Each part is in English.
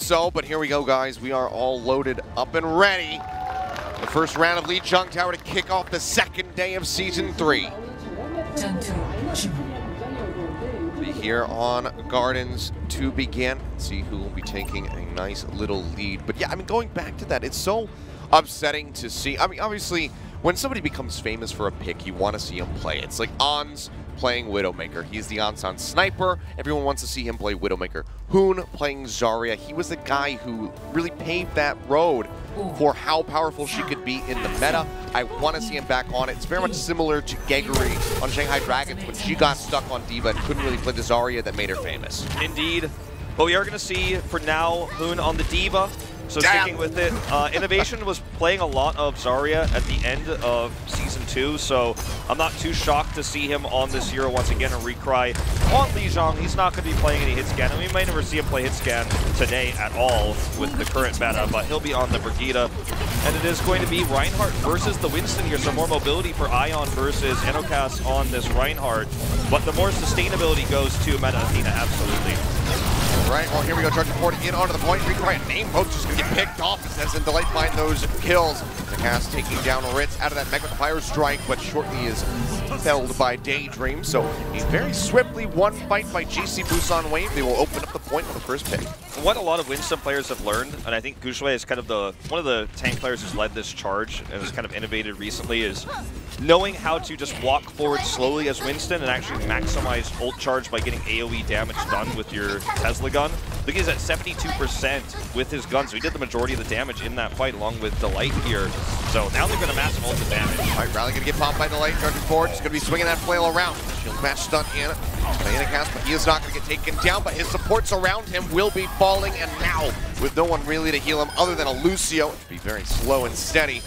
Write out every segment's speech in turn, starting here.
so, but here we go, guys. We are all loaded up and ready. The first round of Lee Chung Tower to kick off the second day of Season 3. Be here on Gardens to begin. See who will be taking a nice little lead. But yeah, I mean, going back to that, it's so upsetting to see. I mean, obviously, when somebody becomes famous for a pick, you want to see him play. It's like Ons playing Widowmaker. He's the Onsan sniper. Everyone wants to see him play Widowmaker. Hoon playing Zarya. He was the guy who really paved that road for how powerful she could be in the meta. I want to see him back on it. It's very much similar to Geggery on Shanghai Dragons when she got stuck on D.Va and couldn't really play the Zarya that made her famous. Indeed. But we are going to see, for now, Hoon on the D.Va. So sticking with it, Innovation was playing a lot of Zarya at the end of Season 2, so I'm not too shocked to see him on this hero once again and recry on Lijiang. He's not going to be playing any hit scan, and we might never see him play hit scan today at all with the current meta, but he'll be on the Brigitte. And it is going to be Reinhardt versus the Winston here, so more mobility for Ion versus Enocast on this Reinhardt, but the more sustainability goes to Meta Athena, absolutely. All right, well, here we go. Charging forward in onto the point. Recry and Name both just going to get picked off as in Delight find those kills. The cast taking down Ritz out of that Mega Fire Strike, but shortly is felled by Daydream. So a very swiftly won fight by GC Busan Wave. They will open up the point with the first pick. What a lot of Winston players have learned, and I think Gushui is kind of one of the tank players who's led this charge and has kind of innovated recently, is knowing how to just walk forward slowly as Winston and actually maximize ult charge by getting AoE damage done with your Tesla gun. Look, he's at 72% with his gun, so he did the majority of the damage in that fight along with Delight here. So now they're going to massive ult the damage. All right, Rally going to get popped by Delight, charging forward. He's going to be swinging that flail around. Shield match stun in. Cast, but he is not going to get taken down, but his supports around him will be falling, and now with no one really to heal him other than a Lucio, it should be very slow and steady.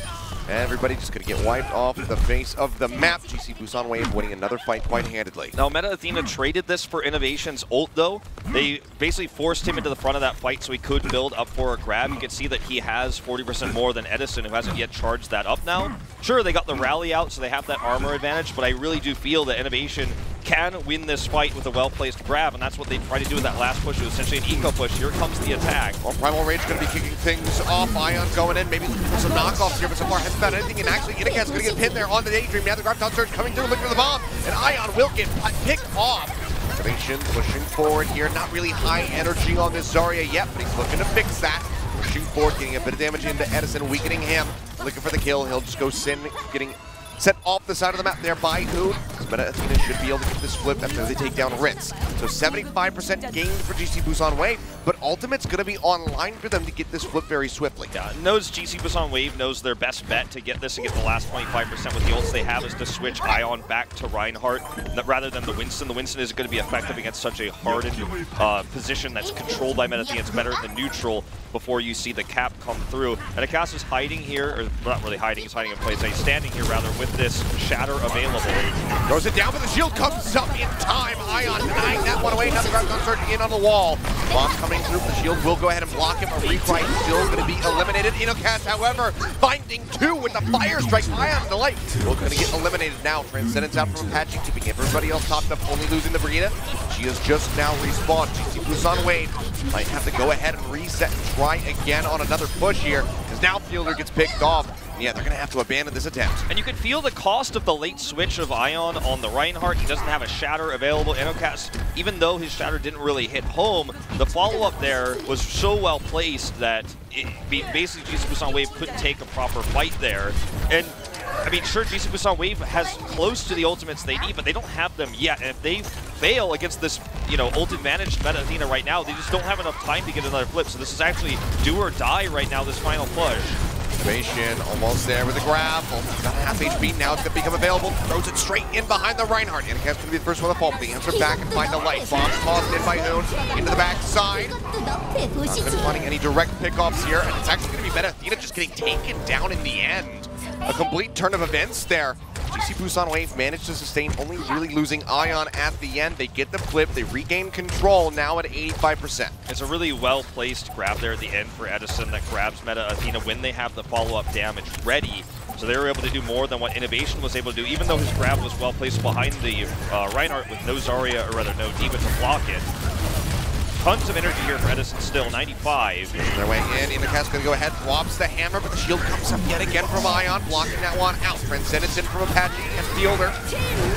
Everybody just going to get wiped off the face of the map. GC Busan Wave winning another fight quite handedly. Now, Meta Athena traded this for Innovation's ult, though. They basically forced him into the front of that fight so he could build up for a grab. You can see that he has 40% more than Edison, who hasn't yet charged that up now. Sure, they got the rally out, so they have that armor advantage, but I really do feel that Innovation can win this fight with a well-placed grab, and that's what they tried to do with that last push. It was essentially an eco push. Here comes the attack. Well, Primal Rage going to be kicking things off. Ion going in, maybe looking for some knockoffs here, but so far hasn't found anything, and actually Inacat's going to get pinned there on the Daydream. Now the Grab Surge coming through, looking for the bomb, and Ion will get picked off. Innovation pushing forward here, not really high energy on this Zarya yet, but he's looking to fix that. Pushing forward, getting a bit of damage into Edison, weakening him. Looking for the kill, he'll just go Sin, getting set off the side of the map there by Hoon. Meta Athena should be able to get this flip after they take down Ritz. So 75% gained for GC Busan Wave, but Ultimate's going to be online for them to get this flip very swiftly. Yeah, knows GC Busan Wave knows their best bet to get this and get the last 25% with the ults they have is to switch Ion back to Reinhardt rather than the Winston. The Winston isn't going to be effective against such a hardened position that's controlled by Meta Athena. It's better than neutral before you see the cap come through. And Achilios is hiding here, or not really hiding, he's hiding in place. He's standing here rather with this shatter available. Throws it down, but the shield comes up in time. Ion denying that one away. Now the Grab surging in on the wall. Bomb coming through. The shield will go ahead and block him. A Recry still going to be eliminated. Inocast, however, finding two with the Fire Strike. Ion and the Light will going to get eliminated now. Transcendence out from Apache, keeping everybody else topped up, only losing the Brigitte. She has just now respawned. GC Busan Wave might have to go ahead and reset and try again on another push here, because now Fielder gets picked off. Yeah, they're going to have to abandon this attempt. And you can feel the cost of the late switch of Ion on the Reinhardt. He doesn't have a shatter available. Enocast, even though his shatter didn't really hit home, the follow-up there was so well placed that basically GC Busan Wave couldn't take a proper fight there. And I mean, sure, GC Busan Wave has close to the ultimates they need, but they don't have them yet. And if they fail against this, ult advantage Meta Athena right now, they just don't have enough time to get another flip. So this is actually do or die right now, this final push. Innovation almost there with the grab. Almost got a half HP now. It's going to become available. Throws it straight in behind the Reinhardt. Inacat's going to be the first one to fall. The answer back and find the Light. Bomb tossed in by Hoon into the back side. Not going to be finding any direct pickoffs here, and it's actually going to be Meta Athena just getting taken down in the end. A complete turn of events there. GC Busan Wave managed to sustain, only really losing Ion at the end. They get the flip, they regain control, now at 85%. It's a really well-placed grab there at the end for Edison that grabs Meta Athena when they have the follow-up damage ready. So they were able to do more than what Innovation was able to do, even though his grab was well-placed behind the Reinhardt with no Zarya, or rather no D.Va to block it. tons of energy here for Edison still, 95. Their way in. Inacast going to go ahead, drops the hammer, but the shield comes up yet again from Ion, blocking that one out. Transcendence in from Apache and Fielder.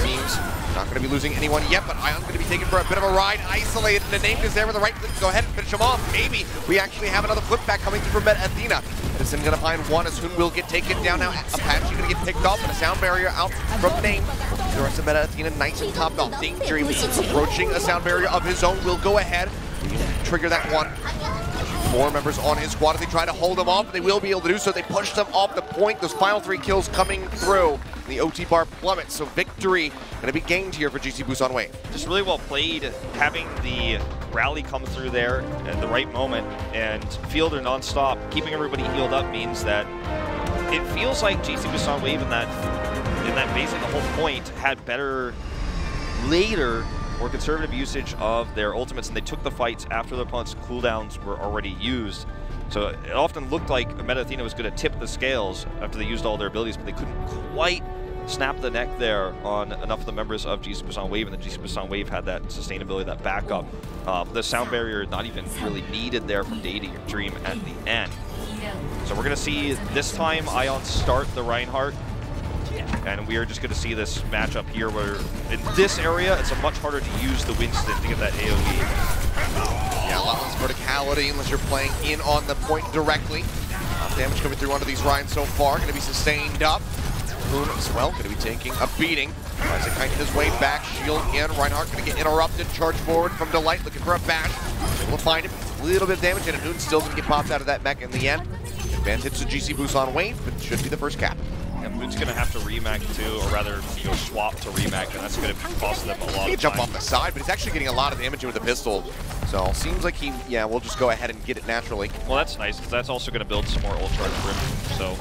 Seems not going to be losing anyone yet, but Ion's going to be taken for a bit of a ride. Isolated, and the name is there with the right click to go ahead and finish him off. Maybe we actually have another flip back coming through from Athena. Edison going to find one as Hoon will get taken down now. Apache going to get picked off, and a sound barrier out from Name. The rest of Athena nice and topped off. Danger approaching a sound barrier of his own, will go ahead, trigger that one. 4 members on his squad as they try to hold him off, but they will be able to do so. They push them off the point. Those final 3 kills coming through. The OT bar plummets, so victory going to be gained here for GC Busan Wave. Just really well played, having the rally come through there at the right moment, and Fielder non-stop, keeping everybody healed up means that it feels like GC Busan Wave in that basically the whole point had better later or conservative usage of their ultimates, and they took the fights after the opponent's cooldowns were already used. So it often looked like Meta Athena was going to tip the scales after they used all their abilities, but they couldn't quite snap the neck there on enough of the members of GC Busan Wave, and the GC Busan Wave had that sustainability, that backup. The sound barrier not even really needed there from Daydream at the end. So we're going to see this time Ion start the Reinhardt. And we are just going to see this matchup here where in this area, it's a much harder to use the Winston to get that AoE. Yeah, a lot less verticality unless you're playing in on the point directly. Damage coming through onto these Rhines so far, going to be sustained up. Hoon as well, going to be taking a beating. Tries to kite his way back, shield in. Reinhardt going to get interrupted, charge forward from Delight, looking for a bash. Able to find him, a little bit of damage, and Hoon still going to get popped out of that mech in the end. Advantage to GC Busan Wave, but should be the first cap. And Hoon's going to have to remag too, or rather, swap to remag, and that's going to cost them a lot of time. He can jump off the side, but he's actually getting a lot of damage with the pistol. So seems like we'll just go ahead and get it naturally. Well, that's nice, because that's also going to build some more ult charge for him. So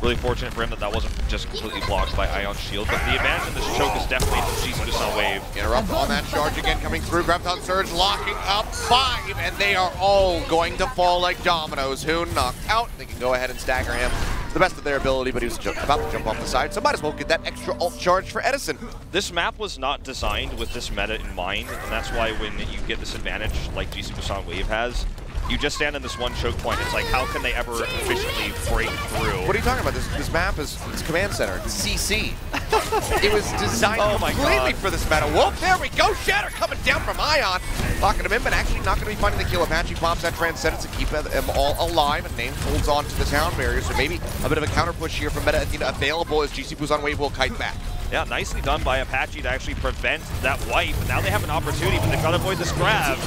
really fortunate for him that wasn't just completely blocked by Ion's shield. But the advantage in this choke is definitely the GC Busan Wave. Interrupt on that charge again coming through. Graviton Surge locking up 5, and they are all going to fall like dominoes. Hoon knocked out. They can go ahead and stagger him to the best of their ability, but he was about to jump off the side, so might as well get that extra ult charge for Edison. This map was not designed with this meta in mind, and that's why when you get this advantage like GC Busan Wave has, you just stand in this one choke point. It's like, how can they ever efficiently break through? What are you talking about? This map is Command Center. It's CC. It was designed completely for this meta. Whoa, there we go. Shatter coming down from Ion. Locking him in, but actually not going to be finding the kill. Apache pops that Transcendence to keep them all alive, and Name holds on to the sound barrier. So maybe a bit of a counter push here from Meta Athena available as GC Busan Wave will kite back. Yeah, nicely done by Apache to actually prevent that wipe. Now they have an opportunity, but they've got to avoid this grab.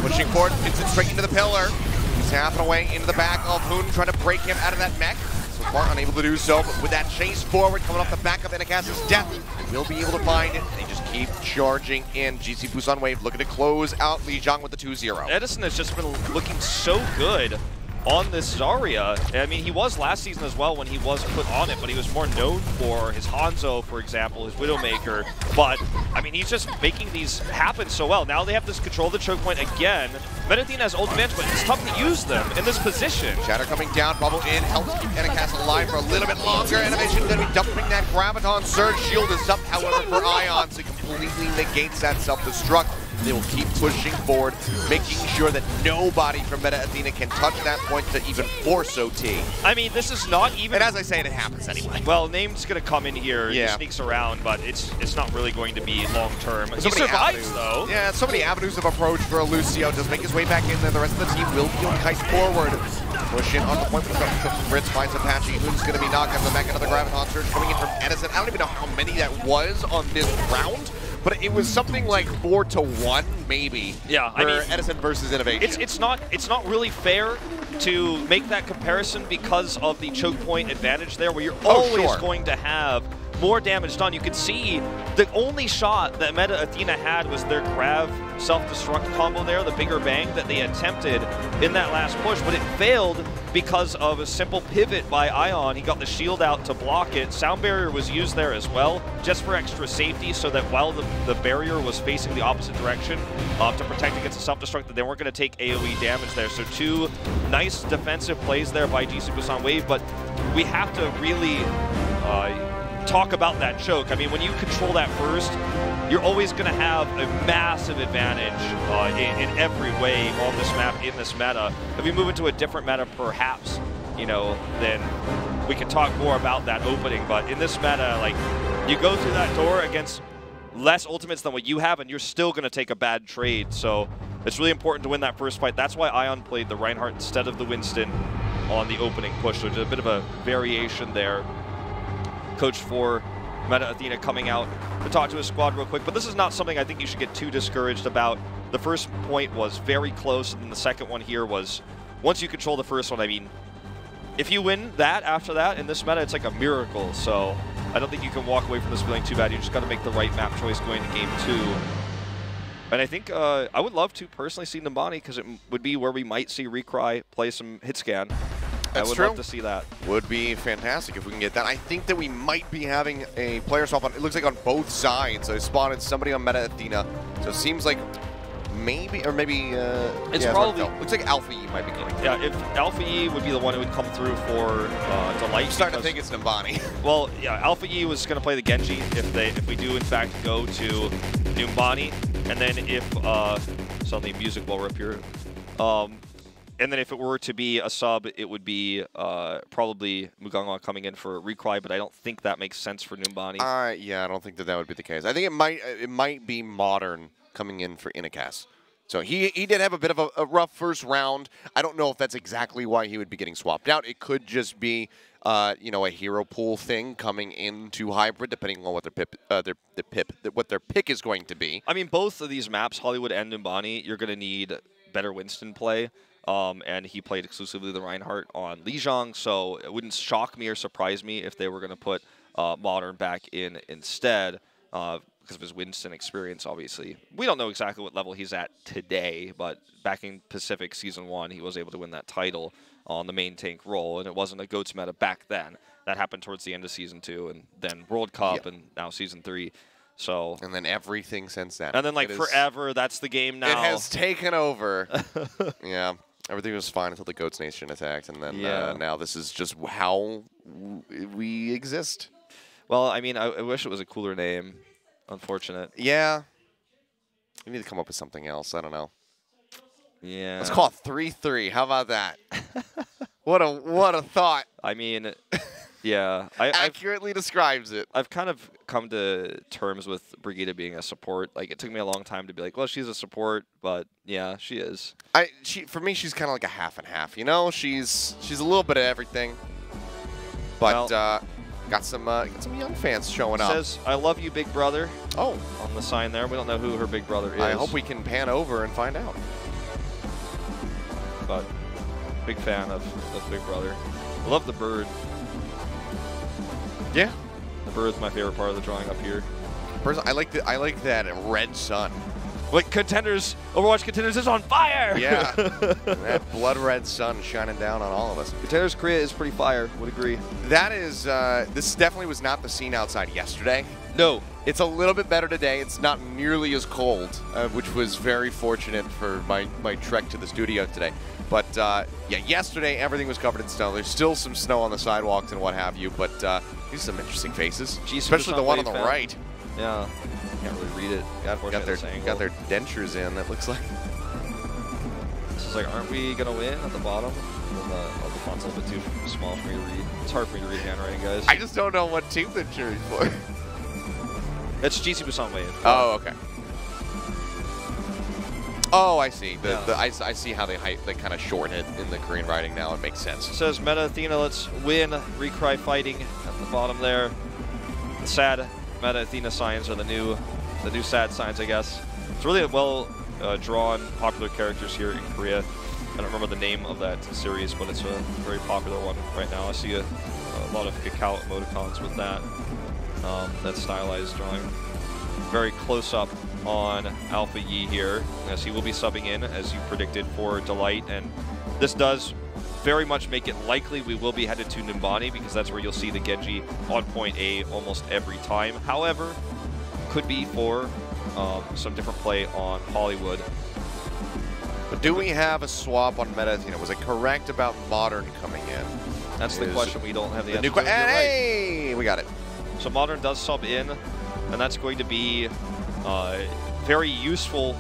Pushing forward, hits it straight into the pillar. He's tapping away into the back of Hoon, trying to break him out of that mech. So far unable to do so, but with that chase forward coming off the back of Inacast's death, will be able to find it. And they just keep charging in. GC Busan Wave looking to close out Li Zhang with the 2-0. Edison has just been looking so good on this Zarya. I mean, he was last season as well when he was put on it, but he was more known for his Hanzo, for example, his Widowmaker. But, I mean, he's just making these happen so well. Now they have this control of the choke point again. Meta Athena has ultimate, but it's tough to use them in this position. Shatter coming down, bubble in, helps keep Inacast alive for a little bit longer. Animation going to be dumping that Graviton Surge. Shield is up, however, for Ion, so it completely negates that self-destruct. They will keep pushing forward, making sure that nobody from Meta Athena can touch that point to even force OT. I mean, this is not even... And as I say, it happens anyway. Well, Name's going to come in here, he sneaks around, but it's not really going to be long-term. He survives, though. Yeah, so many avenues of approach for Lucio. Does make his way back in there. The rest of the team will be on kite forward. Push in on the point, but Fritz finds Apache, who's going to be knocking the back into the Graviton Surge coming in from Edison. I don't even know how many that was on this round, but it was something like 4-1, maybe. Yeah, for Edison versus Innovation. It's not really fair to make that comparison because of the choke point advantage there, where you're always going to have more damage done. You can see the only shot that Meta Athena had was their Grav self-destruct combo there, the bigger bang that they attempted in that last push, but it failed because of a simple pivot by Ion. He got the shield out to block it. Sound barrier was used there as well, just for extra safety, so that while the barrier was facing the opposite direction to protect against the self-destruct, that they weren't going to take AoE damage there. So 2 nice defensive plays there by GC Busan Wave, but we have to really talk about that choke. I mean, when you control that first, you're always going to have a massive advantage in every way on this map, in this meta. If we move into a different meta, perhaps, you know, then we can talk more about that opening. But in this meta, like, you go through that door against less ultimates than what you have, and you're still going to take a bad trade. So it's really important to win that first fight. That's why Ion played the Reinhardt instead of the Winston on the opening push. So there's a bit of a variation there. Coach for Meta Athena coming out to talk to his squad real quick, but this is not something I think you should get too discouraged about. The first point was very close, and then the second one here was, once you control the first one, I mean, if you win that after that in this meta, it's like a miracle. So I don't think you can walk away from this feeling too bad. You just got to make the right map choice going to game 2. And I think I would love to personally see Nimbani, because it would be where we might see Recry play some hit scan. That's I would true. love to see that. Would be fantastic if we can get that. I think that we might be having a player swap on, it looks like on both sides. I spotted somebody on Meta Athena, so it seems like maybe, or maybe, it's yeah, probably, looks like Alpha E might be coming through. Yeah, if Alpha E would be the one who would come through for Delight. I'm starting to think it's Nimbani. Well, yeah, Alpha E was going to play the Genji if we do in fact go to Nimbani, and then if suddenly music will rip here. And then if it were to be a sub, it would be probably Muganga coming in for Recry, but I don't think that makes sense for Nimbani. Yeah, I don't think that that would be the case. I think it might be Modern coming in for Inakas. So he did have a bit of a rough first round. I don't know if that's exactly why he would be getting swapped out. It could just be you know, a hero pool thing coming into hybrid, depending on what what their pick is going to be. I mean, both of these maps, Hollywood and Nimbani, you're going to need better Winston play. And he played exclusively the Reinhardt on Lijiang, so it wouldn't shock me or surprise me if they were going to put Modern back in instead because of his Winston experience, obviously. We don't know exactly what level he's at today, but back in Pacific Season 1, he was able to win that title on the main tank role, and it wasn't a GOATS meta back then. That happened towards the end of Season 2, and then World Cup, and now Season 3. So, and then everything since then. And then, like, forever, that's the game now. It has taken over. Yeah. Everything was fine until the Goats Nation attacked, and then now this is just how we exist. Well, I mean, I wish it was a cooler name. Unfortunate. Yeah. We need to come up with something else. I don't know. Yeah. Let's call it 3-3. How about that? What a thought. I mean, yeah. Accurately describes it. I've kind of come to terms with Brigitte being a support. Like, it took me a long time to be like, well, she's a support, but yeah, she is. For me, she's kind of like a half and half. You know, she's a little bit of everything, but got some young fans showing up. Says, "I love you, big brother." Oh, on the sign there. We don't know who her big brother is. I hope we can pan over and find out. But big fan of Big Brother. I love the bird. Yeah. The bird's my favorite part of the drawing up here. I like that red sun. Like Contenders, Overwatch Contenders is on fire! Yeah. That blood red sun shining down on all of us. Contenders Korea is pretty fire, would agree. That is, this definitely was not the scene outside yesterday. No. It's a little bit better today. It's not nearly as cold, which was very fortunate for my trek to the studio today. But, yeah, yesterday everything was covered in snow. There's still some snow on the sidewalks and what have you, but these are some interesting faces, especially the one on the right. Yeah. Can't really read it. Got their dentures in, it looks like. This is like, aren't we going to win at the bottom? The font's a little bit too small for me to read. It's hard for me to read handwriting, guys. I just don't know what team they're cheering for. It's GC Busan Wave. Oh, okay. Oh, I see. I see how they kind of shorten it in the Korean writing now. It makes sense. It says Meta Athena, let's win. Recry fighting at the bottom there. The sad Meta Athena signs are the new sad signs, I guess. It's really well drawn, popular characters here in Korea. I don't remember the name of that series, but it's a very popular one right now. I see a lot of cacao emoticons with that stylized drawing. Very close up on Alpha Yi here, as he will be subbing in, as you predicted, for Delight. And this does very much make it likely we will be headed to Nimbani, because that's where you'll see the Genji on point A almost every time. However, could be for some different play on Hollywood. But do we have a swap on Meta Athena? Was it correct about Modern coming in? That's the question we don't have the answer to. Hey, we got it. So Modern does sub in, and that's going to be very useful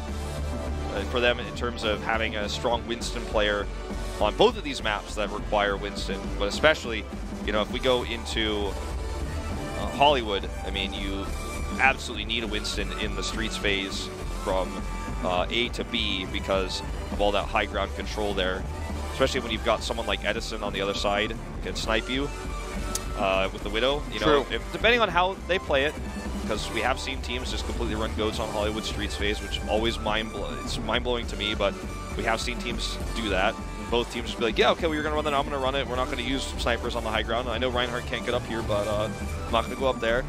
for them in terms of having a strong Winston player on both of these maps that require Winston. But especially, you know, if we go into Hollywood, I mean, you absolutely need a Winston in the streets phase from A to B because of all that high ground control there. Especially when you've got someone like Edison on the other side who can snipe you with the Widow. You know, depending on how they play it, because we have seen teams just completely run goats on Hollywood streets phase, which always it's mind-blowing to me, but we have seen teams do that. And both teams just be like, yeah, okay, well, you're going to run that, I'm going to run it. We're not going to use snipers on the high ground. I know Reinhardt can't get up here, but I'm not going to go up there.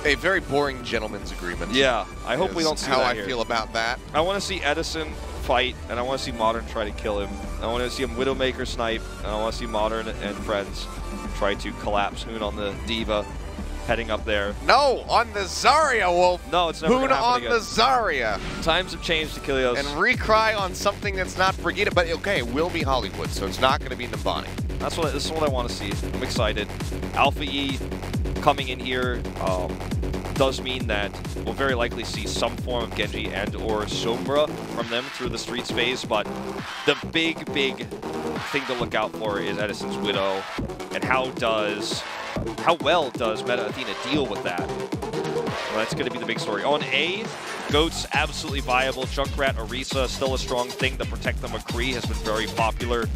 A very boring gentleman's agreement. Yeah, I hope we don't see that how I here. feel about that. I want to see Edison fight, and I want to see Modern try to kill him. I want to see him Widowmaker snipe, and I want to see Modern and friends try to collapse Hoon on the D.Va, heading up there. No, on the Zarya, Wolf. No, it's never going to happen on again. the Zarya. Times have changed, Achilios. And recry on something that's not Brigitte, but okay, it will be Hollywood, so it's not going to be Nambani. This is what I want to see. I'm excited. Alpha E coming in here does mean that we'll very likely see some form of Genji and or Sombra from them through the streets phase, but the big thing to look out for is Edison's Widow, and how well does Meta Athena deal with that? Well, that's going to be the big story. On A, Goat's absolutely viable. Junkrat, Orisa, still a strong thing. The Protect the McCree has been very popular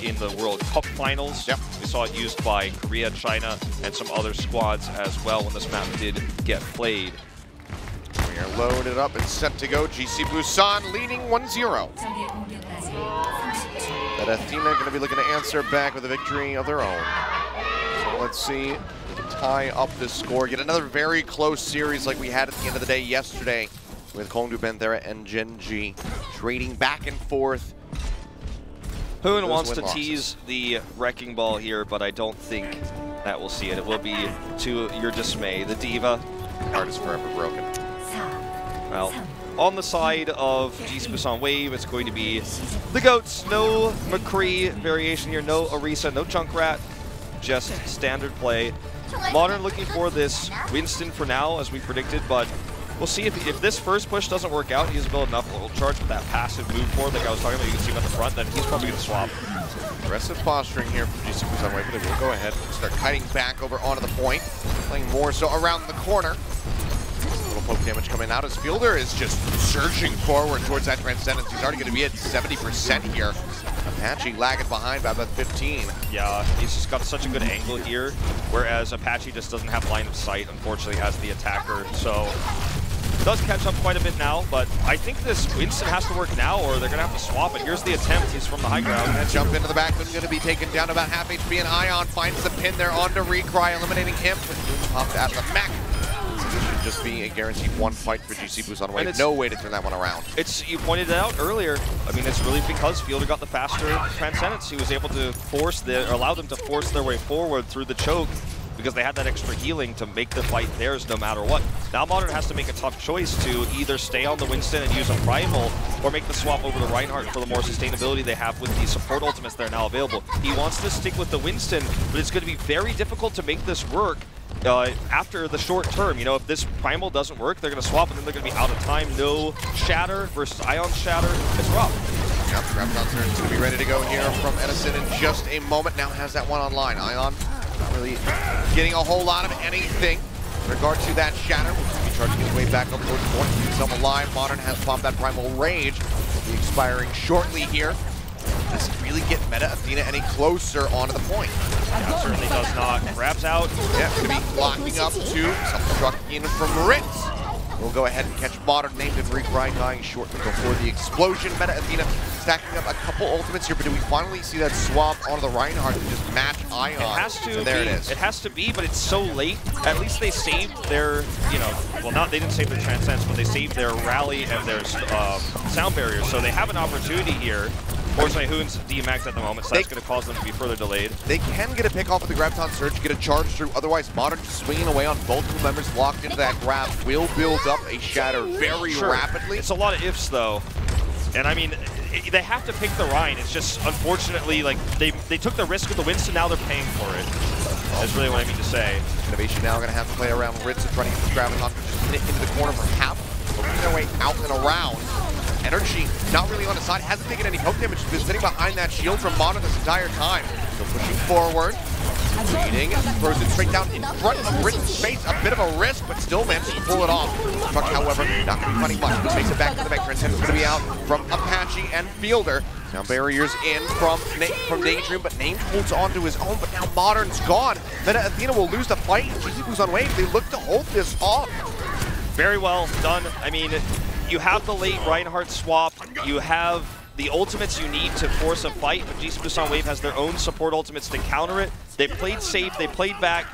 in the World Cup finals. Yep. We saw it used by Korea, China, and some other squads as well when this map did get played. We are loaded up and set to go. GC Busan leading 1-0. But Athena going to be looking to answer back with a victory of their own. So let's see. Tie up this score. Get another very close series like we had at the end of the day yesterday with Kongdu, Benthera, and Genji trading back and forth. Hoon wants to tease the wrecking ball here, but I don't think that we'll see it. It will be to your dismay. The D.Va. Heart is forever broken. Well, on the side of GC Busan Wave, it's going to be the Goats. No McCree variation here, no Orisa, no Junkrat, just standard play. Modern looking for this Winston for now, as we predicted, but we'll see if this first push doesn't work out. He's built enough ult charge with that passive move forward like I was talking about. You can see him at the front, then he's probably going to swap. Aggressive posturing here from GC Busan Wave, but they will go ahead and start kiting back over onto the point, playing more so around the corner. Little poke damage coming out as Fielder is just surging forward towards that Transcendence. He's already going to be at 70% here. Apache lagging behind by about 15. Yeah, he's just got such a good angle here, whereas Apache just doesn't have line of sight, unfortunately, as the attacker. So, does catch up quite a bit now, but I think this Winston has to work now, or they're going to have to swap it. Here's the attempt. He's from the high ground. And jump into the back, but going to be taken down about half HP, and Ion finds the pin there onto Recry, eliminating him. Popped out of the mech. This should just be a guaranteed one fight for GC Busan Wave. No way to turn that one around. You pointed it out earlier. I mean, it's really because Fielder got the faster Transcendence. He was able to allow them to force their way forward through the choke because they had that extra healing to make the fight theirs no matter what. Now Modern has to make a tough choice to either stay on the Winston and use a Primal or make the swap over to Reinhardt for the more sustainability they have with the support ultimates that are now available. He wants to stick with the Winston, but it's going to be very difficult to make this work after the short term. You know, if this Primal doesn't work, they're going to swap and then they're going to be out of time. No Shatter versus Ion Shatter. It's rough. Yep, Grabconcer is going to be ready to go here from Edison in just a moment. Now has that one online. Ion not really getting a whole lot of anything in regard to that Shatter. Will be charging his way back up towards the point. Keep himself alive. Modern has popped that Primal Rage. Will be expiring shortly here. Does it really get Meta Athena any closer onto the point? Yeah, it certainly does not. Grabs out. Yeah, going to be blocking up to self-destructing from Ritz. We'll go ahead and catch Modern, named and Recry, dying shortly before the explosion. Meta Athena stacking up a couple ultimates here, but do we finally see that swap onto the Reinhardt to just match Ion? It has to and there be. It is. It has to be, but it's so late. At least they saved their, they didn't save their Transcendence, but they saved their rally and their sound barriers, so they have an opportunity here. Fortunately, Hoon's DMAX at the moment, so that's going to cause them to be further delayed. They can get a pick off with the Graviton Surge, get a charge through. Otherwise, Modern just swinging away on multiple members locked into that grab will build up a Shatter very rapidly. It's a lot of ifs, though. And I mean, they have to pick the Rhine. It's just, unfortunately, like, they took the risk with the Winston, now they're paying for it. That's really what I mean to say. Innovation now going to have to play around Ritz and try to get this graviton, just hit it into the corner for half, working their way out and around. Energy not really on his side, hasn't taken any poke damage, he's been sitting behind that shield from Modern this entire time. So pushing forward, leading, throws it straight down in front of Ritz's face, a bit of a risk, but still manages to pull it off. Truck, however, not going to be finding much, makes it back to the mech. Transcendent's going to be out from Apache and Fielder. Now barriers in from Daydream, but Name holds on to his own, but now Modern's gone. Meta Athena will lose the fight. GC Busan Wave, they look to hold this off. Very well done. I mean, you have the late Reinhardt swap, you have the ultimates you need to force a fight, but GC Busan Wave has their own support ultimates to counter it. They played safe, they played back.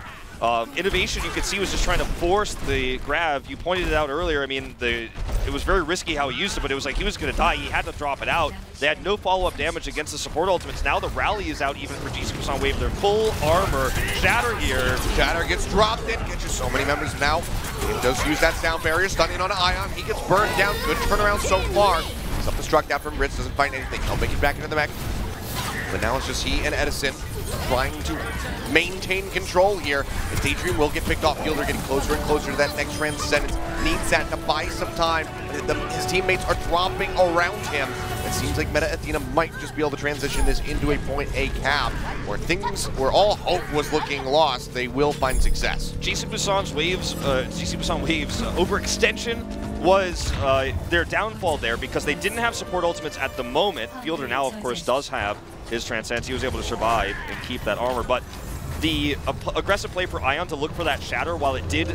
Innovation, you could see, was just trying to force the grab. You pointed it out earlier. I mean, it was very risky how he used it, but it was like he was going to die. He had to drop it out. They had no follow-up damage against the support ultimates. Now the rally is out even for GC Busan Wave. They're full armor. Shatter here. Shatter gets dropped in. Gets you so many members now. He does use that sound barrier, stunning on Ion. He gets burned down. Good turnaround so far. Self-destruct out from Ritz. Doesn't find anything. He'll make it back into the mech. But now it's just he and Edison trying to maintain control here. As Daydream will get picked off. Fielder getting closer and closer to that next Transcendence. Needs that to buy some time. His teammates are dropping around him. It seems like Meta Athena might just be able to transition this into a point A cap, where all hope was looking lost. They will find success. GC Busan Wave's overextension was their downfall there because they didn't have support ultimates at the moment. Fielder now, of course, does have his Transcendence. He was able to survive and keep that armor, but the aggressive play for Ion to look for that shatter, while it did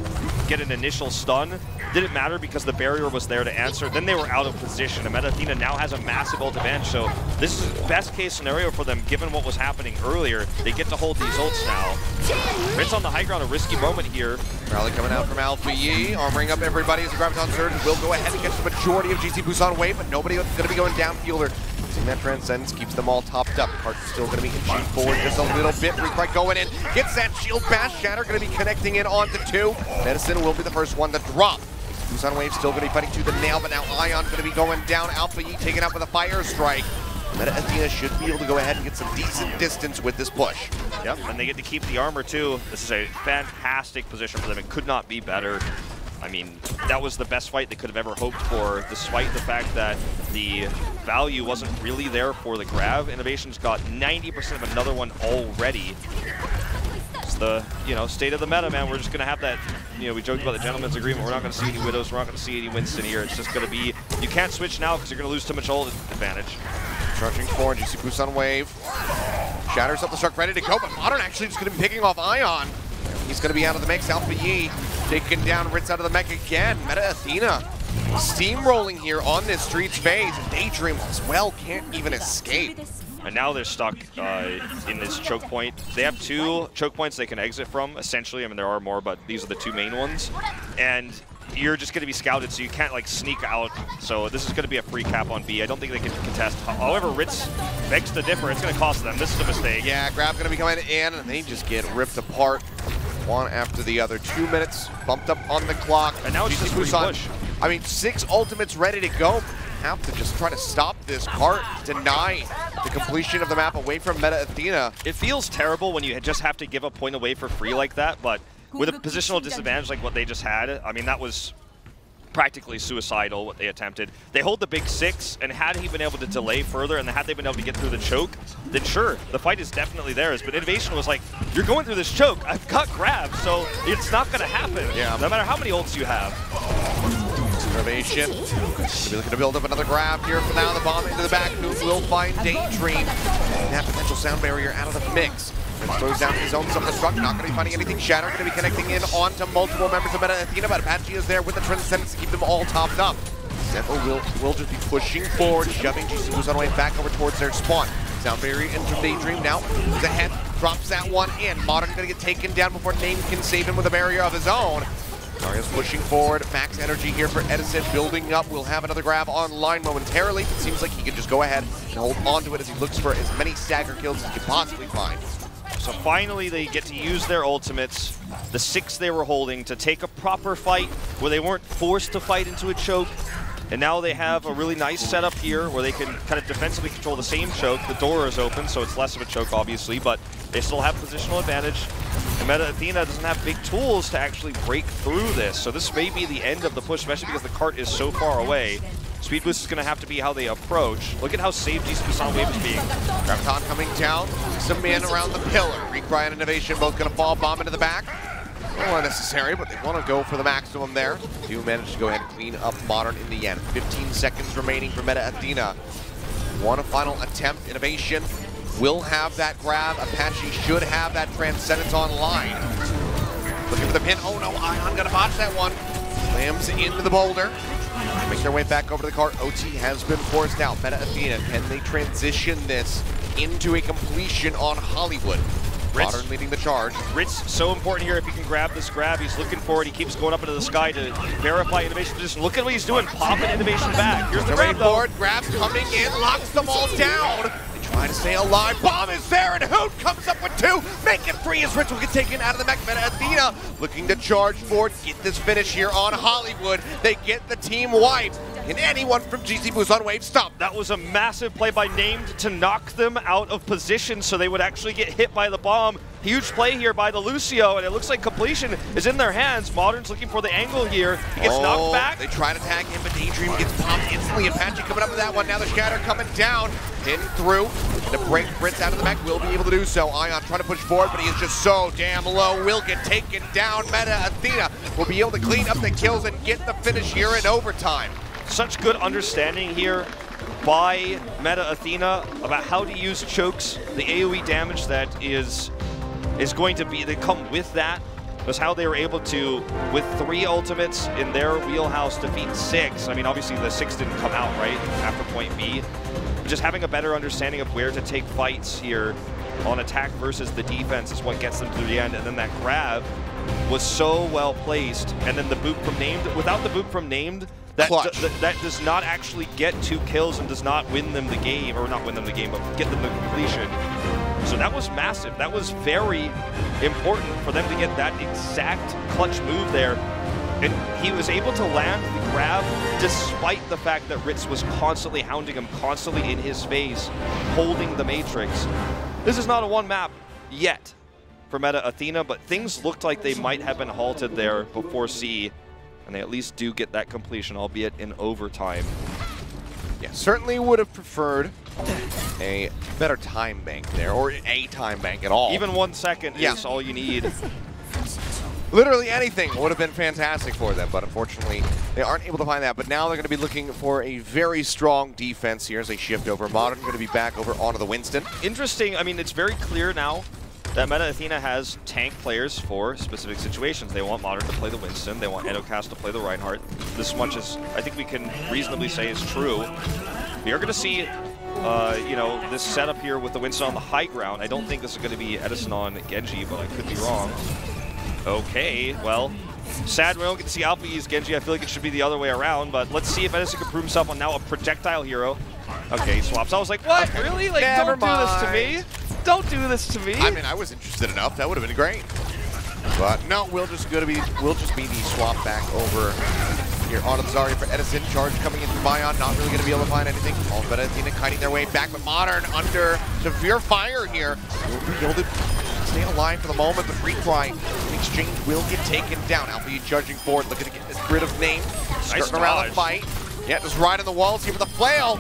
get an initial stun, didn't matter because the barrier was there to answer. Then they were out of position, and Meta Athena now has a massive ult advantage, so this is best case scenario for them given what was happening earlier. They get to hold these ults now. Ritz on the high ground, a risky moment here. Rally coming out from Alpha Yi, armoring up everybody as the Graviton Surge will go ahead and get the majority of GC Busan Wave, but nobody is going to be going down. Fielder using that Transcendence keeps them all topped up. Cart still going to be inching forward just a little bit. Recry going in, gets that shield bash. Shatter going to be connecting in onto two. Medicine will be the first one to drop. Busan Wave still going to be fighting to the nail, but now Ion going to be going down. Alpha Yi taken out with a fire strike. Meta Athena should be able to go ahead and get some decent distance with this push. Yep, and they get to keep the armor too. This is a fantastic position for them. It could not be better. I mean, that was the best fight they could have ever hoped for, despite the fact that the value wasn't really there for the grab. Innovation's got 90% of another one already. It's the, state of the meta, man. We're just going to have that, we joked about the gentleman's agreement. We're not going to see any Widows. We're not going to see any Winston here. It's just going to be, you can't switch now because you're going to lose too much ult advantage. Charging forward, GC Busan Wave. Shatters up the truck, ready to go, but Modern actually just going to be picking off Ion. He's going to be out of the mix. Alpha Yi taking down Ritz out of the mech again. Meta Athena steamrolling here on this Streets phase. Daydream as well can't even escape. And now they're stuck in this choke point. They have two choke points they can exit from, essentially. I mean, there are more, but these are the two main ones. And you're just going to be scouted, so you can't, sneak out. So this is going to be a free cap on B. I don't think they can contest. However, Ritz begs to differ. It's going to cost them. This is a mistake. Yeah, Grab going to be coming in, and they just get ripped apart. One after the other. 2 minutes bumped up on the clock. And now it's just Busan. Push. I mean, 6 ultimates ready to go. Have to just try to stop this cart, deny the completion of the map away from Meta Athena. It feels terrible when you just have to give a point away for free like that, but with a positional disadvantage like what they just had, I mean, that was practically suicidal, what they attempted. They hold the big 6, and had he been able to delay further, and had they been able to get through the choke, then sure, the fight is definitely theirs. But Innovation was like, you're going through this choke, I've got grab, so it's not going to happen, no matter how many ults you have. Innovation be looking to build up another grab here for now. The bomb into the back. Who will find Daydream? And that potential sound barrier out of the mix. And throws down his own self-destruct. Not going to be finding anything. Shatter going to be connecting in onto multiple members of Meta Athena, but Apache is there with the Transcendence to keep them all topped up. Seth will just be pushing forward, shoving GC Busan Wave back over towards their spawn. Sound barrier into Daydream now. The head drops that one in. Modern going to get taken down before Name can save him with a barrier of his own. Mario's pushing forward, max energy here for Edison, building up. We'll have another grab online momentarily. It seems like he can just go ahead and hold on to it as he looks for as many stagger kills as he can possibly find. So finally they get to use their ultimates, the 6 they were holding, to take a proper fight where they weren't forced to fight into a choke. And now they have a really nice setup here where they can kind of defensively control the same choke. The door is open, so it's less of a choke, obviously, but they still have positional advantage. And Meta Athena doesn't have big tools to actually break through this. So this may be the end of the push, especially because the cart is so far away. Speed boost is going to have to be how they approach. Look at how safe GC Busan Wave is being. Graviton coming down, some men around the pillar. Recry and Innovation both going to fall, bomb into the back. Not unnecessary, but they want to go for the maximum there. Do manage to go ahead and clean up Modern in the end. 15 seconds remaining for Meta Athena. One final attempt. Innovation will have that grab. Apache should have that Transcendence online. Looking for the pin. Oh no, Ion gonna botch that one. Slams into the boulder. Make their way back over to the cart. OT has been forced out. Meta Athena, can they transition this into a completion on Hollywood? Modern leading the charge. Ritz, so important here if he can grab this grab. He's looking for it. He keeps going up into the sky to verify Innovation position. Look at what he's doing, popping Innovation back. Here's the grab, though. Forward, grabs coming in, locks them all down. They try to stay alive. Bomb is there, and Hoot comes up with two. Make it three as Ritz will get taken out of the mech. Meta Athena looking to charge forward, get this finish here on Hollywood. They get the team wiped. Can anyone from GC Busan Wave stop? That was a massive play by Named to knock them out of position so they would actually get hit by the bomb. Huge play here by the Lucio, and it looks like completion is in their hands. Modern's looking for the angle here. He gets knocked back. They try to tag him, but Daydream gets popped instantly. Apache coming up with that one. Now the Shatter coming down. Pin through. To break Fritz out of the mech, will be able to do so. Ion trying to push forward, but he is just so damn low. Will get taken down. Meta Athena will be able to clean up the kills and get the finish here in overtime. Such good understanding here by Meta Athena about how to use chokes, the AoE damage that is going to be, that come with that, was how they were able to, with 3 ultimates in their wheelhouse, defeat 6. I mean, obviously the 6 didn't come out, right, after point B. But just having a better understanding of where to take fights here on attack versus the defense is what gets them to the end. And then that grab was so well placed. And then the boot from Named, without the boot from Named, that does not actually get 2 kills and does not win them the game, or not win them the game, but get them the completion. So that was massive. That was very important for them to get that exact clutch move there. And he was able to land the grab despite the fact that Ritz was constantly hounding him, constantly in his face, holding the Matrix. This is not a one map yet for Meta Athena, but things looked like they might have been halted there before C. And they at least do get that completion, albeit in overtime. Yeah, certainly would have preferred a better time bank there, or a time bank at all. Even 1 second is all you need. Literally anything would have been fantastic for them, but unfortunately they aren't able to find that. But now they're going to be looking for a very strong defense here as they shift over. Modern going to be back over onto the Winston. Interesting. I mean, it's very clear now that Meta Athena has tank players for specific situations. They want Modern to play the Winston. They want Edocast to play the Reinhardt. This much is, I think we can reasonably say, is true. We are going to see, you know, this setup here with the Winston on the high ground. I don't think this is going to be Edison on Genji, but I could be wrong. Okay, well, sad we don't get to see Alpha use Genji. I feel like it should be the other way around, but let's see if Edison can prove himself on now a projectile hero. Okay, he swaps. I was like, what? Okay. Really? Like, don't do this to me. Don't do this to me. I mean, I was interested enough. That would have been great. But no, we'll just be the swap back over here onto the Zarya for Edison. Charge coming in from Ion. Not really going to be able to find anything. All but Athena kiting their way back, but Modern under severe fire here. Will be able to stay alive for the moment, but Recry in exchange will get taken down. Alpha charging forward, looking to get rid of Name. Skirting around the fight. Yeah, just right on the walls here with the flail.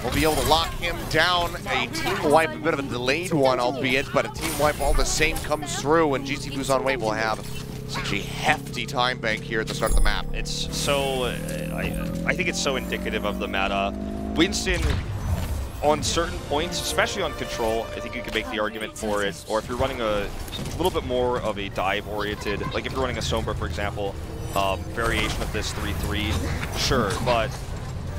We'll be able to lock him down. A team wipe, a bit of a delayed one, albeit, but a team wipe all the same comes through, and GC Busan Wave will have such a hefty time bank here at the start of the map. It's so, I think it's so indicative of the meta. Winston, on certain points, especially on control, I think you can make the argument for it. Or if you're running a little bit more of a dive-oriented, like if you're running a Sombra, for example, variation of this 3-3, sure, but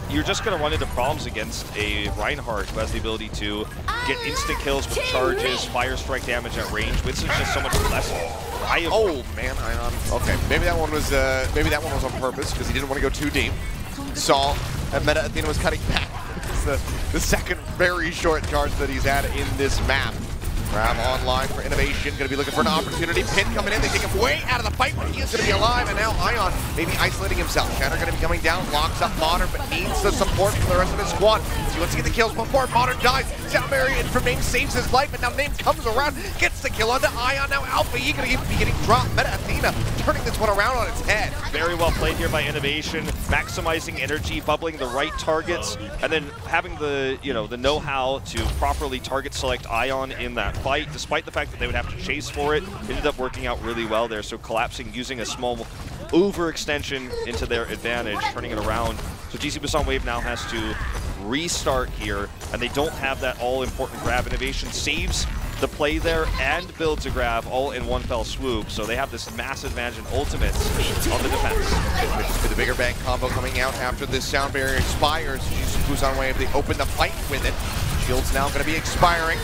you're just going to run into problems against a Reinhardt who has the ability to get instant kills with charges, fire strike damage at range. Winston's just so much less. Oh man, okay, maybe that one was on purpose because he didn't want to go too deep. Saw that Meta Athena was cutting back. It's the second very short charge that he's had in this map. Grab online for Innovation, going to be looking for an opportunity. Pin coming in, they take him way out of the fight, but he is going to be alive, and now Ion maybe isolating himself. Shatter going to be coming down, locks up Modern, but needs the support from the rest of his squad. So he wants to get the kills before Modern dies. Sound Barrier in from Name, saves his life, and now Name comes around, gets the kill onto Ion. Now Alpha E gonna be getting dropped. Meta Athena turning this one around on its head. Very well played here by Innovation, maximizing energy, bubbling the right targets, and then having the the know-how to properly target select Ion in that fight, despite the fact that they would have to chase for it. It ended up working out really well there, so collapsing, using a small overextension into their advantage, turning it around. So GC Busan Wave now has to restart here, and they don't have that all-important grab. Innovation saves the play there and builds a grab all in one fell swoop, so they have this massive advantage in ultimates on the defense. With the bigger bang combo coming out after this Sound Barrier expires, GC Busan Wave, they open the fight with it. Shield's now going to be expiring.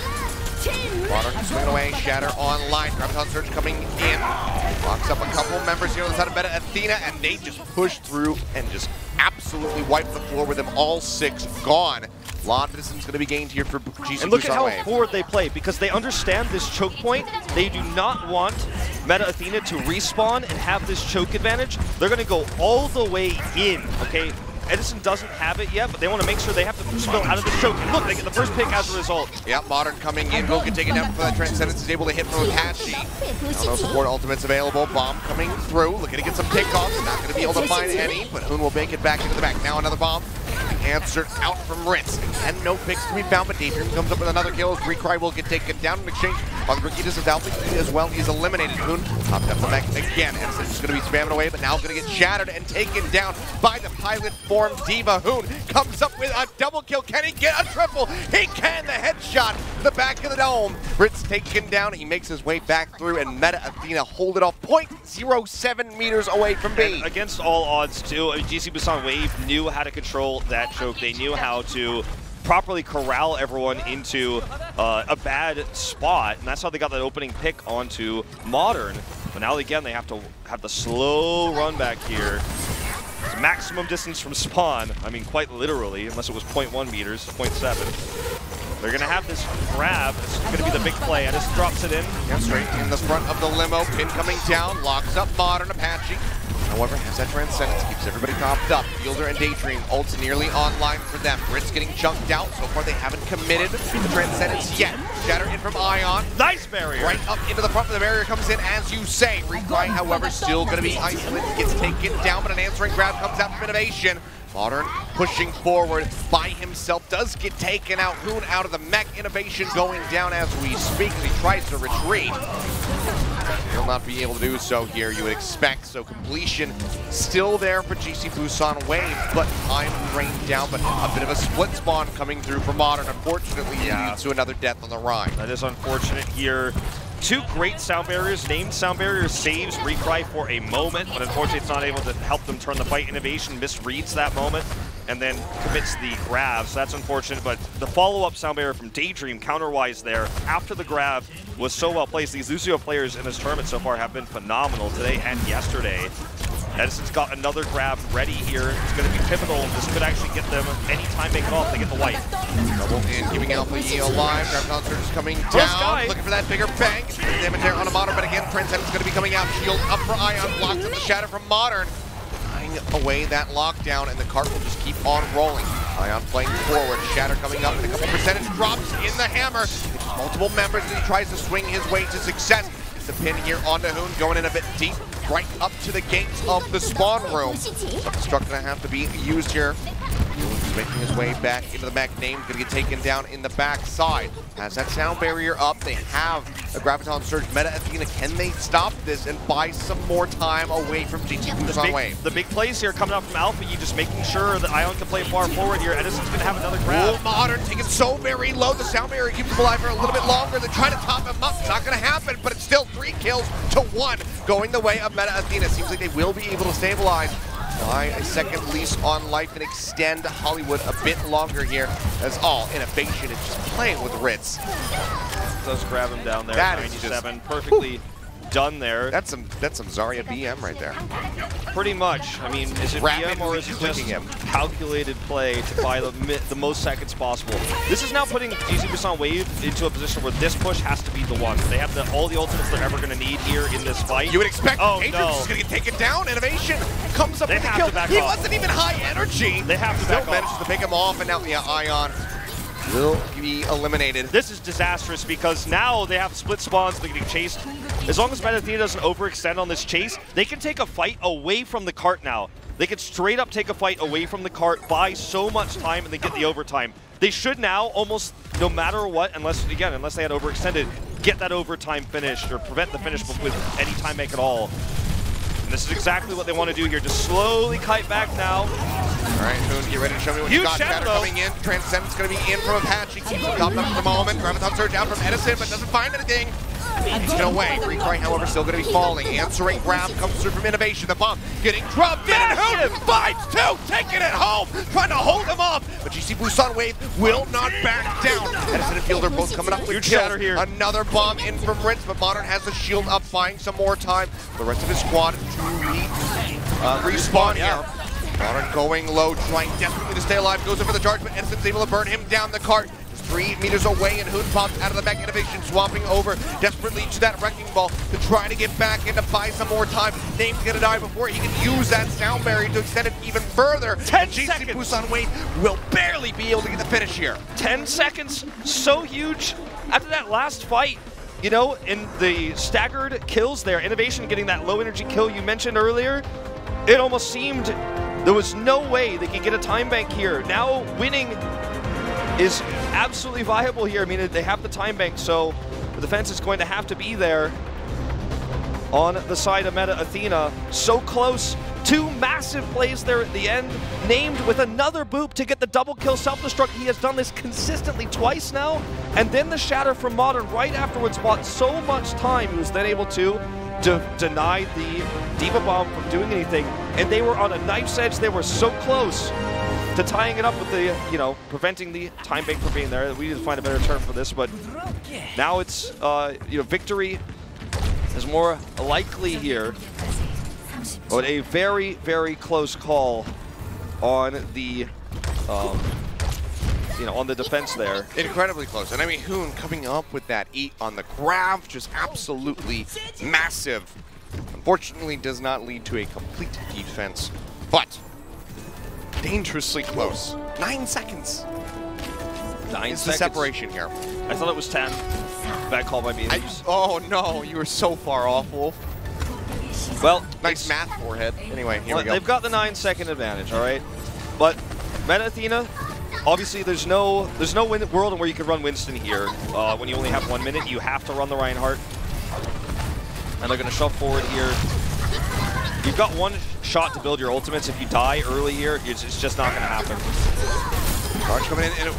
Modern swinging away, Shatter online, Graviton Surge coming in, locks up a couple members here on the side of Meta Athena, and they just push through and just absolutely wipe the floor with them, all 6 gone. A lot of distance going to be gained here for GC And look Busan at how Wave. forward they play, because they understand this choke point. They do not want Meta Athena to respawn and have this choke advantage. They're going to go all the way in, okay? Edison doesn't have it yet, but they want to make sure they have to spill out of the choke. Look, they get the first pick as a result. Yeah, Modern coming in, Go get taken down for that Transcendence, is able to hit from Apache. No support ultimates available, Bomb coming through, looking to get some pickoffs, not going to be able to find any, but Hoon will make it back into the back. Now another bomb, answered out from Ritz, and no picks to be found, but Daydream comes up with another kill. Recry will get taken down in exchange. On the Rikitas of Alpha as well, he's eliminated. Hoon popped up the back again, and it's going to be spamming away, but now going to get shattered and taken down by the pilot form Diva. Hoon comes up with a double kill. Can he get a triple? He can! The headshot to the back of the dome. Ritz taken down. He makes his way back through, and Meta Athena hold it off 0.07 meters away from B. And against all odds, too, GC Busan Wave knew how to control that choke. They knew how to properly corral everyone into a bad spot, and that's how they got that opening pick onto Modern. But now again, they have to have the slow run back here. It's maximum distance from spawn. I mean, quite literally, unless it was 0.1 meters, 0.7. They're gonna have this grab. It's gonna be the big play. Edison drops it in. Yeah, straight in the front of the limo. Pin coming down, locks up Modern. Apache, however, has that Transcendence, keeps everybody topped up. Fielder and Daydream, ults nearly online for them. Ritz getting chunked out. So far, they haven't committed the Transcendence yet. Shatter in from Ion. Nice barrier. Right up into the front, but the barrier comes in, as you say. Recry, however, still going to be isolated. Gets taken down, but an answering grab comes out from Innovation. Modern pushing forward by himself, does get taken out. Hoon out of the mech. Innovation going down as we speak as he tries to retreat. He'll not be able to do so here, you would expect. So completion still there for GC Busan Wave, but time drained down, but a bit of a split spawn coming through for Modern. Unfortunately, leads to another death on the ride. That is unfortunate here. 2 great sound barriers. Named sound barrier saves Recry for a moment, but unfortunately it's not able to help them turn the fight. Innovation misreads that moment and then commits the grab, so that's unfortunate. But the follow-up sound barrier from Daydream, counterwise there, after the grab was so well placed. These Lucio players in this tournament so far have been phenomenal today and yesterday. Edison's got another grab ready here. It's going to be pivotal. This could actually get them, anytime they get off, they get the wipe. Double in, keeping Alpha E alive. Graviton Surge is coming down. Looking for that bigger bang. Damage there on a Modern, but again, Transcendence is going to be coming out. Shield up for Ion, blocks up the Shatter from Modern. Tying away that lockdown, and the cart will just keep on rolling. Ion playing forward. Shatter coming up with a couple percentage drops in the hammer. It's multiple members as he tries to swing his way to success. The pin here onto Hoon, going in a bit deep, right up to the gates of the spawn room. But the struck gonna have to be used here. He's making his way back into the mech. Name gonna get taken down in the back side. Has that sound barrier up. They have a Graviton Surge. Meta Athena, can they stop this and buy some more time away from GC Busan Wave? The big plays here coming up from Alpha, you just making sure that Ion can play far forward here. Edison's gonna have another grab. Modern taking so very low. The sound barrier keeps him alive for a little bit longer. They're trying to top him up. It's not gonna happen, but it's still 3 kills to 1 going the way of Meta Athena. Seems like they will be able to stabilize by a second lease on life and extend Hollywood a bit longer here. That's all Innovation is just playing with Ritz. Does grab him down there. That 97, perfectly done there. That's some Zarya BM right there. Pretty much. I mean, is it BM or is it just calculated play to buy the most seconds possible? This is now putting GC Busan Wave into a position where this push has to be the one. They have all the ultimates they're ever going to need here in this fight. You would expect Adrian's is going to get taken down. Innovation comes up with the kill. He wasn't even high energy. They have to Still back manages off. to pick him off, and now Ion will be eliminated. This is disastrous because now they have split spawns, they're getting chased. As long as Athena doesn't overextend on this chase, they can take a fight away from the cart now. They can straight up take a fight away from the cart, buy so much time, and then get the overtime. They should now, almost no matter what, unless they had overextended, get that overtime finished or prevent the finish with any time bank at all. And this is exactly what they want to do here. Just slowly kite back now. All right, Moon, get ready to show me what you got. Shatter coming in. Transcendence going to be in from Apache. Keeps him caught up for the moment. Graviton surge out from Edison, but doesn't find anything. Taken away. Free Cry, however, still going to be falling. Answering grab comes through from Innovation. The bomb getting dropped in. Who finds two, taking it home, trying to hold him off. But GC Busan Wave will not back down. Edison and Fielder both coming up with Shatter here. Another bomb in from Ritz, but Modern has the shield up, buying some more time. The rest of his squad to respawn here. Modern going low, trying desperately to stay alive. Goes in for the charge, but Edison's able to burn him down the cart. 3 meters away, and Hoon pops out of the back. Innovation swapping over desperately to that Wrecking Ball to try to get back and to buy some more time. Name's gonna die before he can use that sound barrier to extend it even further. 10 GC seconds. Busan Wave will barely be able to get the finish here. 10 seconds, so huge. After that last fight, you know, in the staggered kills there, Innovation getting that low energy kill you mentioned earlier, it almost seemed there was no way they could get a time bank here. Now winning is absolutely viable here. I mean, they have the time bank, so the defense is going to have to be there on the side of Meta Athena. So close. 2 massive plays there at the end. Named with another boop to get the double kill self-destruct. He has done this consistently twice now. And then the shatter from Modern right afterwards bought so much time. He was then able to deny the Diva Bomb from doing anything. And they were on a knife's edge. They were so close to tying it up with the, you know, preventing the time bank from being there. We need to find a better term for this, but now it's, you know, victory is more likely here. But a very, very close call on the, you know, on the defense there. Incredibly close. And I mean, Hoon coming up with that eat on the grab, just absolutely massive. Unfortunately, does not lead to a complete defense, but dangerously close. 9 seconds. 9 is seconds. The separation here. I thought it was 10. Bad call by me. Oh no, you were so far off, Wolf. Well, nice math, forehead. Anyway, here we go. They've got the 9-second advantage, all right. But Meta Athena, obviously, there's no world in where you could run Winston here. When you only have 1 minute, you have to run the Reinhardt, and they're going to shove forward here. You've got 1 shot to build your ultimates. If you die early here, it's just not going to happen. Charge coming in, and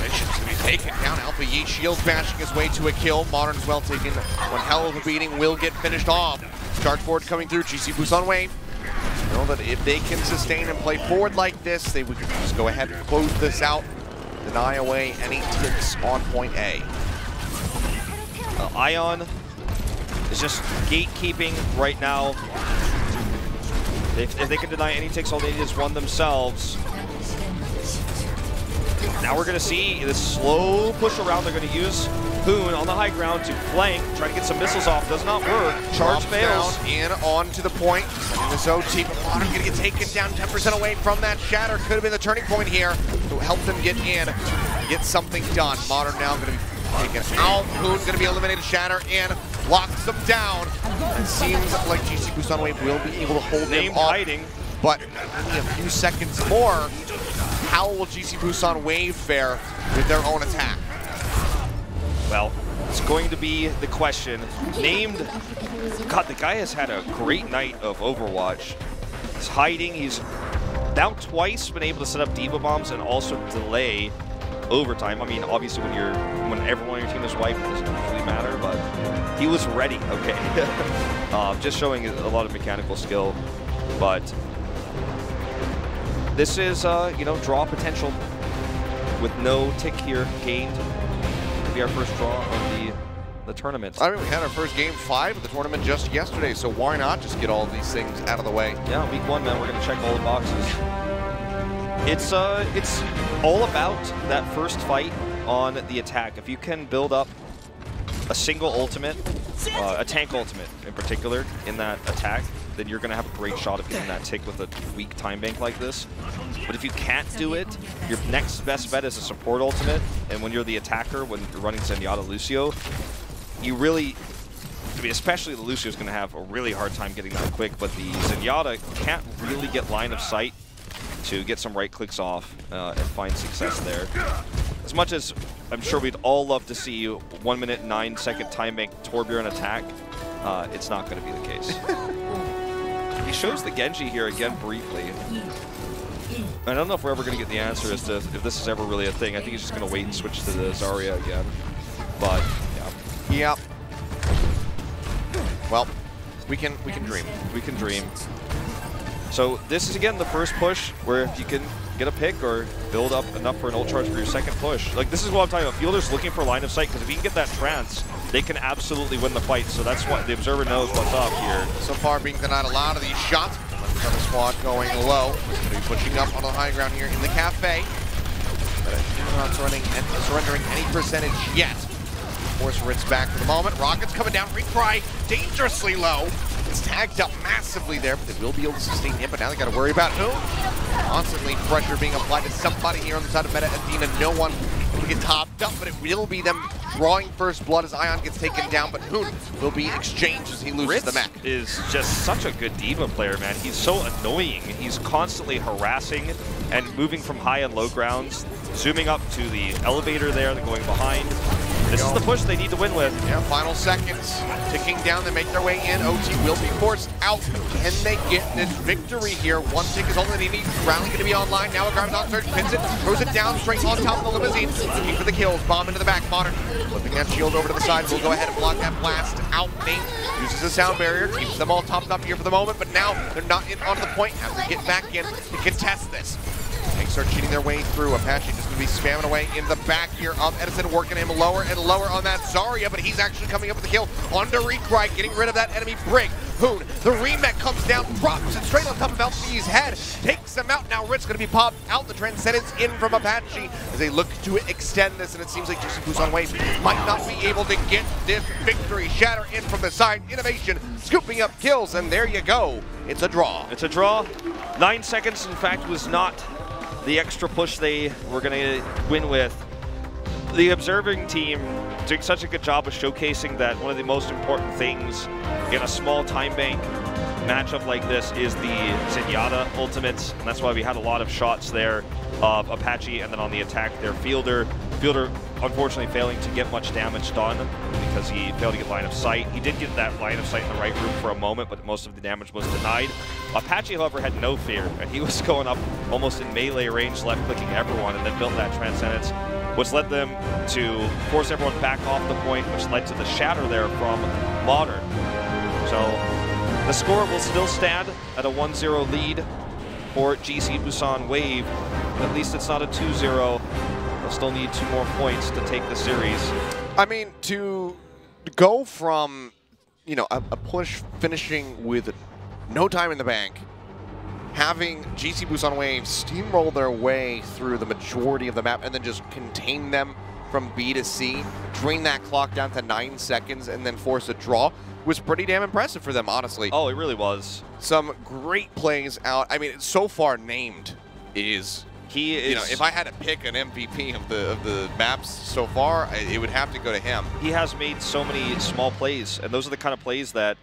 it's going to be taken down. Alpha Yeet Shield bashing his way to a kill. Modern's well taken. One hell of a beating will get finished off. Charge forward coming through. GC Busan Wave. You know that if they can sustain and play forward like this, they would just go ahead and close this out. Deny away any ticks on point A. Ion is just gatekeeping right now. If they can deny any ticks, all they need is 1 themselves. Now we're going to see this slow push around. They're going to use Hoon on the high ground to flank, try to get some missiles off. Does not work. Charge fails. Down, in, on to the point. And this OT, but Modern going to get taken down 10% away from that shatter. Could have been the turning point here to help them get in, get something done. Modern now going to be taken out. Hoon's going to be eliminated. Shatter in, locks them down. It seems like GC Busan Wave will be able to hold them off. Hiding. But only a few seconds more. How will GC Busan Wave fare with their own attack? Well, it's going to be the question. Named, God, the guy has had a great night of Overwatch. He's hiding. He's now twice been able to set up Diva Bombs and also delay overtime. I mean, obviously when everyone on your team is wiped, it doesn't usually matter, but he was ready, okay. Just showing a lot of mechanical skill, but this is, you know, draw potential with no tick here gained. It'll be our first draw on the tournament. I mean, we had our first game 5 of the tournament just yesterday, so why not just get all these things out of the way? Yeah, week 1, man, we're going to check all the boxes. It's all about that first fight on the attack. If you can build up a single ultimate, a tank ultimate in particular, in that attack, then you're going to have a great shot of getting that tick with a weak time bank like this. But if you can't do it, your next best bet is a support ultimate, and when you're the attacker, when you're running Zenyatta Lucio, you really, I mean, especially the Lucio is going to have a really hard time getting that quick, but the Zenyatta can't really get line of sight to get some right clicks off and find success there. As much as I'm sure we'd all love to see 1 minute 9 second time bank Torbjorn attack, it's not going to be the case. He shows the Genji here again briefly. I don't know if we're ever going to get the answer as to if this is ever really a thing. I think he's just going to wait and switch to the Zarya again. But yeah. Yep. Well, we can dream. We can dream. So this is again the first push where if you can get a pick or build up enough for an ult charge for your second push. Like, this is what I'm talking about. Fielders looking for line of sight, because if you can get that trance, they can absolutely win the fight. So that's what the observer knows what's up here. So far being denied a lot of these shots. The squad going low. Going to be pushing up on the high ground here in the cafe. But not surrendering any percentage yet. Force Ritz back for the moment. Rockets coming down. Recry dangerously low. It's tagged up massively there, but they will be able to sustain him. But now they got to worry about who? Constantly pressure being applied to somebody here on the side of Meta Athena. No one will get topped up, but it will be them drawing first blood as Ion gets taken down. But Hoon will be exchanged as he loses Ritz the mech. Is just such a good D.Va player, man. He's so annoying. He's constantly harassing and moving from high and low grounds, zooming up to the elevator there, and going behind. This is the push they need to win with. Yeah, final seconds. Ticking down, they make their way in. OT will be forced out. Can they get this victory here? One tick is all that he needs. Rally going to be online. Now a Graviton Surge pins it, throws it down, straight on top of the limousine. Looking for the kills. Bomb into the back. Modern flipping that shield over to the side. We'll go ahead and block that blast out. Nate uses the sound barrier, keeps them all topped up here for the moment, but now they're not in onto the point. Have to get back in to contest this. They start cheating their way through. Apache just going to be spamming away in the back here of Edison, working him lower and lower on that Zarya, but he's actually coming up with the kill onto Recry, getting rid of that enemy Brig. Hoon, the remech comes down, drops it straight on top of LC's head, takes him out. Now Ritz going to be popped out. The Transcendence in from Apache as they look to extend this, and it seems like GC Busan Wave might not be able to get this victory. Shatter in from the side, Innovation scooping up kills, and there you go. It's a draw. It's a draw. 9 seconds, in fact, was not the extra push they were going to win with. The observing team doing such a good job of showcasing that one of the most important things in a small time bank matchup like this is the Zenyatta ultimates, and that's why we had a lot of shots there of Apache, and then on the attack their Fielder unfortunately failing to get much damage done because he failed to get line of sight. He did get that line of sight in the right room for a moment, but most of the damage was denied. Apache, however, had no fear, and he was going up almost in melee range, left-clicking everyone, and then built that Transcendence, which led them to force everyone back off the point, which led to the shatter there from Modern. So the score will still stand at a 1-0 lead for GC Busan Wave. At least it's not a 2-0. They'll still need 2 more points to take the series. I mean, to go from, you know, a push finishing with no time in the bank, having GC Busan Wave steamroll their way through the majority of the map and then just contain them from B to C, drain that clock down to 9 seconds, and then force a draw was pretty damn impressive for them, honestly. Oh, it really was. Some great plays out. I mean, so far named is... He is, you know, if I had to pick an MVP of the maps so far, it would have to go to him. He has made so many small plays, and those are the kind of plays that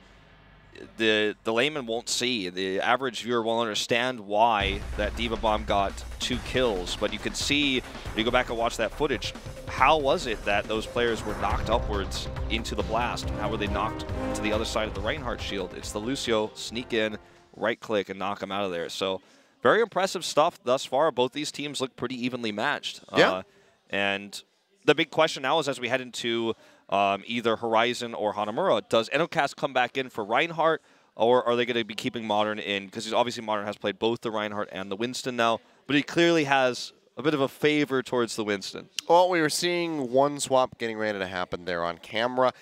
the layman won't see. The average viewer won't understand why that D.Va Bomb got 2 kills, but you can see, if you go back and watch that footage, how was it that those players were knocked upwards into the blast? How were they knocked to the other side of the Reinhardt shield? It's the Lucio sneak in, right click, and knock him out of there. So very impressive stuff thus far. Both these teams look pretty evenly matched. Yeah. And the big question now is, as we head into either Horizon or Hanamura, does Enocast come back in for Reinhardt, or are they going to be keeping Modern in? Because obviously Modern has played both the Reinhardt and the Winston now, but he clearly has a bit of a favor towards the Winston. Well, we were seeing one swap getting ready to happen there on camera.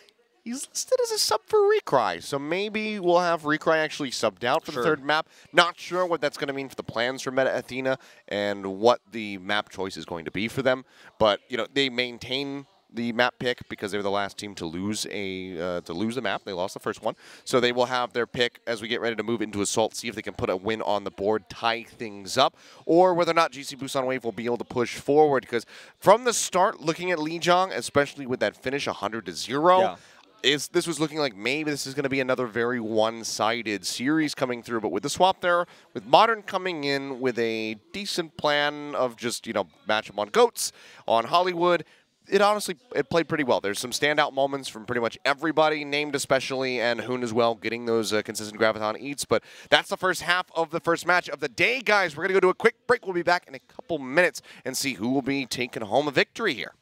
He's listed as a sub for Recry, so maybe we'll have Recry actually subbed out for the third map. Not sure what that's going to mean for the plans for Meta Athena and what the map choice is going to be for them. But, you know, they maintain the map pick because they were the last team to lose the map. They lost the first one, so they will have their pick as we get ready to move into Assault. See if they can put a win on the board, tie things up, or whether or not GC Busan Wave will be able to push forward. Because from the start, looking at Lijiang, especially with that finish 100-0. This was looking like maybe this is going to be another very one-sided series coming through, but with the swap there, with Modern coming in with a decent plan of just, match them on Goats, on Hollywood, it played pretty well. There's some standout moments from pretty much everybody, named especially, and Hoon as well, getting those consistent Graviton eats, but that's the first half of the first match of the day, guys. We're going to go to a quick break. We'll be back in a couple minutes and see who will be taking home a victory here.